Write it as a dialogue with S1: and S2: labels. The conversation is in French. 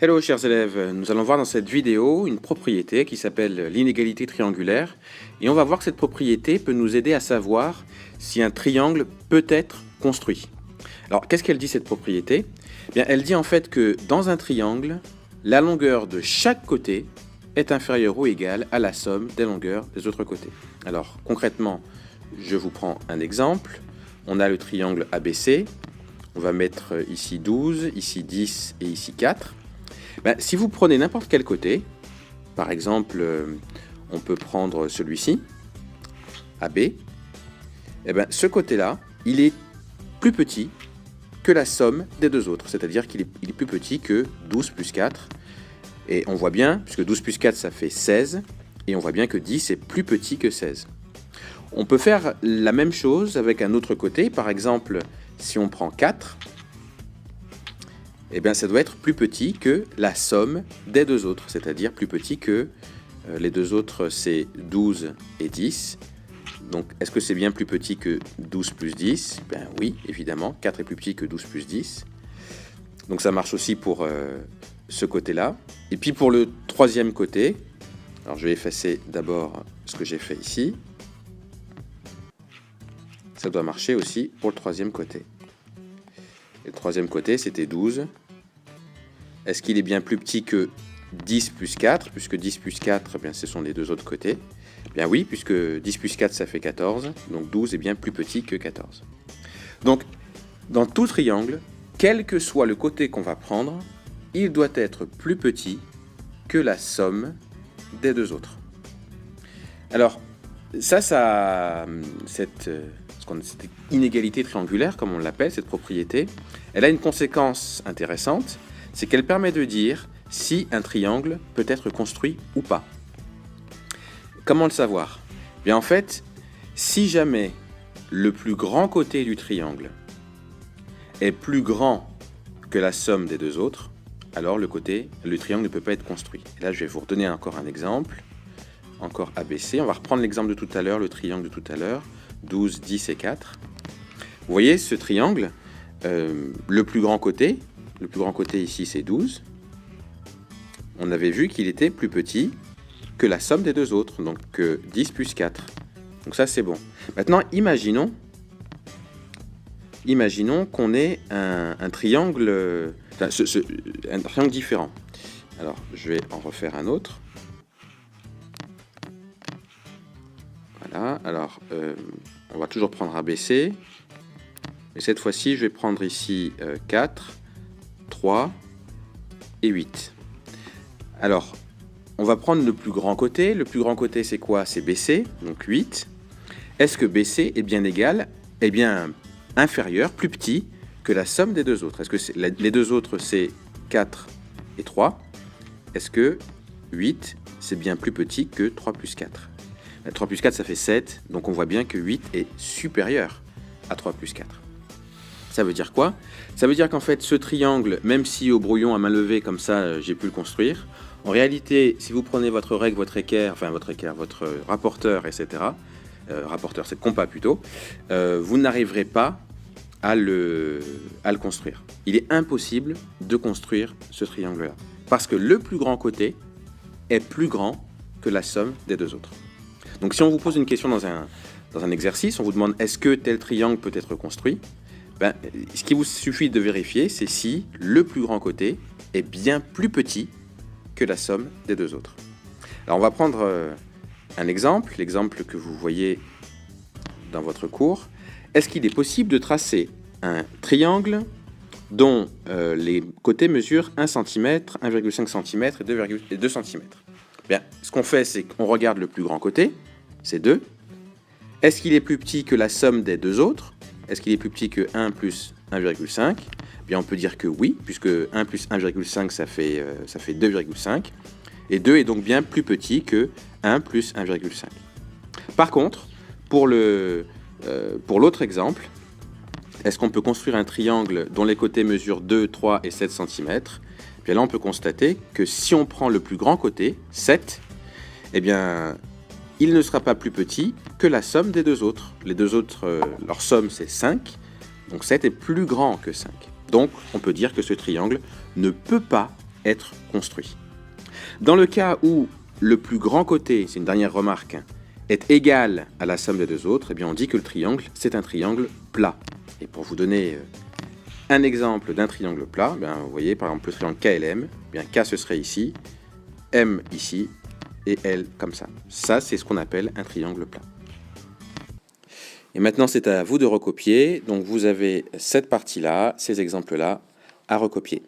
S1: Hello chers élèves, nous allons voir dans cette vidéo une propriété qui s'appelle l'inégalité triangulaire et on va voir que cette propriété peut nous aider à savoir si un triangle peut être construit. Alors qu'est-ce qu'elle dit cette propriété? Eh bien, elle dit en fait que dans un triangle, la longueur de chaque côté est inférieure ou égale à la somme des longueurs des autres côtés. Alors concrètement, je vous prends un exemple. On a le triangle ABC, on va mettre ici 12, ici 10 et ici 4. Si vous prenez n'importe quel côté, par exemple, on peut prendre celui-ci, AB, ce côté-là, il est plus petit que la somme des deux autres, c'est-à-dire qu'il est plus petit que 12 plus 4. Et on voit bien, puisque 12 plus 4, ça fait 16, et on voit bien que 10 est plus petit que 16. On peut faire la même chose avec un autre côté, par exemple, si on prend 4, ça doit être plus petit que la somme des deux autres, c'est-à-dire plus petit que les deux autres, c'est 12 et 10. Donc, est-ce que c'est bien plus petit que 12 plus 10? Oui, évidemment, 4 est plus petit que 12 plus 10. Donc, ça marche aussi pour ce côté-là. Et puis, pour le troisième côté, alors je vais effacer d'abord ce que j'ai fait ici. Ça doit marcher aussi pour le troisième côté. Et le troisième côté, c'était 12. Est-ce qu'il est bien plus petit que 10 plus 4, puisque 10 plus 4, ce sont les deux autres côtés? Bien oui, puisque 10 plus 4, ça fait 14, donc 12 est bien plus petit que 14. Donc, dans tout triangle, quel que soit le côté qu'on va prendre, il doit être plus petit que la somme des deux autres. Alors, cette inégalité triangulaire, comme on l'appelle, cette propriété, elle a une conséquence intéressante, c'est qu'elle permet de dire si un triangle peut être construit ou pas. Comment le savoir? En fait, si jamais le plus grand côté du triangle est plus grand que la somme des deux autres, alors le triangle ne peut pas être construit. Et là, je vais vous redonner encore un exemple. Encore ABC. On va reprendre l'exemple de tout à l'heure, le triangle de tout à l'heure. 12, 10 et 4. Vous voyez ce triangle, le plus grand côté ici c'est 12. On avait vu qu'il était plus petit que la somme des deux autres, donc 10 plus 4. Donc ça c'est bon. Maintenant imaginons qu'on ait un triangle, un triangle différent. Alors je vais en refaire un autre. Voilà, alors on va toujours prendre ABC. Et cette fois-ci, je vais prendre ici 4, 3 et 8. Alors, on va prendre le plus grand côté. Le plus grand côté, c'est quoi? C'est BC, donc 8. Est-ce que BC est bien égal, inférieur, plus petit que la somme des deux autres? Est-ce que les deux autres, c'est 4 et 3? Est-ce que 8, c'est bien plus petit que 3 plus 4? 3 plus 4, ça fait 7, donc on voit bien que 8 est supérieur à 3 plus 4. Ça veut dire quoi? Ça veut dire qu'en fait, ce triangle, même si au brouillon à main levée, comme ça, j'ai pu le construire, en réalité, si vous prenez votre règle, votre rapporteur, etc., rapporteur, c'est compas plutôt, vous n'arriverez pas à le construire. Il est impossible de construire ce triangle-là, parce que le plus grand côté est plus grand que la somme des deux autres. Donc si on vous pose une question dans un exercice, on vous demande est-ce que tel triangle peut être construit? Ce qui vous suffit de vérifier, c'est si le plus grand côté est bien plus petit que la somme des deux autres. Alors on va prendre un exemple, l'exemple que vous voyez dans votre cours. Est-ce qu'il est possible de tracer un triangle dont les côtés mesurent 1 cm, 1,5 cm et 2 cm? Ce qu'on fait, c'est qu'on regarde le plus grand côté, c'est 2. Est-ce qu'il est plus petit que la somme des deux autres? Est-ce qu'il est plus petit que 1 plus 1,5? On peut dire que oui, puisque 1 plus 1,5, ça fait 2,5. Et 2 est donc bien plus petit que 1 plus 1,5. Par contre, pour l'autre exemple, est-ce qu'on peut construire un triangle dont les côtés mesurent 2, 3 et 7 cm? Là, on peut constater que si on prend le plus grand côté, 7, il ne sera pas plus petit que la somme des deux autres. Les deux autres, leur somme, c'est 5. Donc 7 est plus grand que 5. Donc, on peut dire que ce triangle ne peut pas être construit. Dans le cas où le plus grand côté, c'est une dernière remarque, est égal à la somme des deux autres, eh bien on dit que le triangle, c'est un triangle plat. Et pour vous donner un exemple d'un triangle plat, bien, vous voyez par exemple le triangle KLM, bien K ce serait ici, M ici, et L comme ça. Ça, c'est ce qu'on appelle un triangle plat. Et maintenant, c'est à vous de recopier. Donc vous avez cette partie-là, ces exemples-là, à recopier.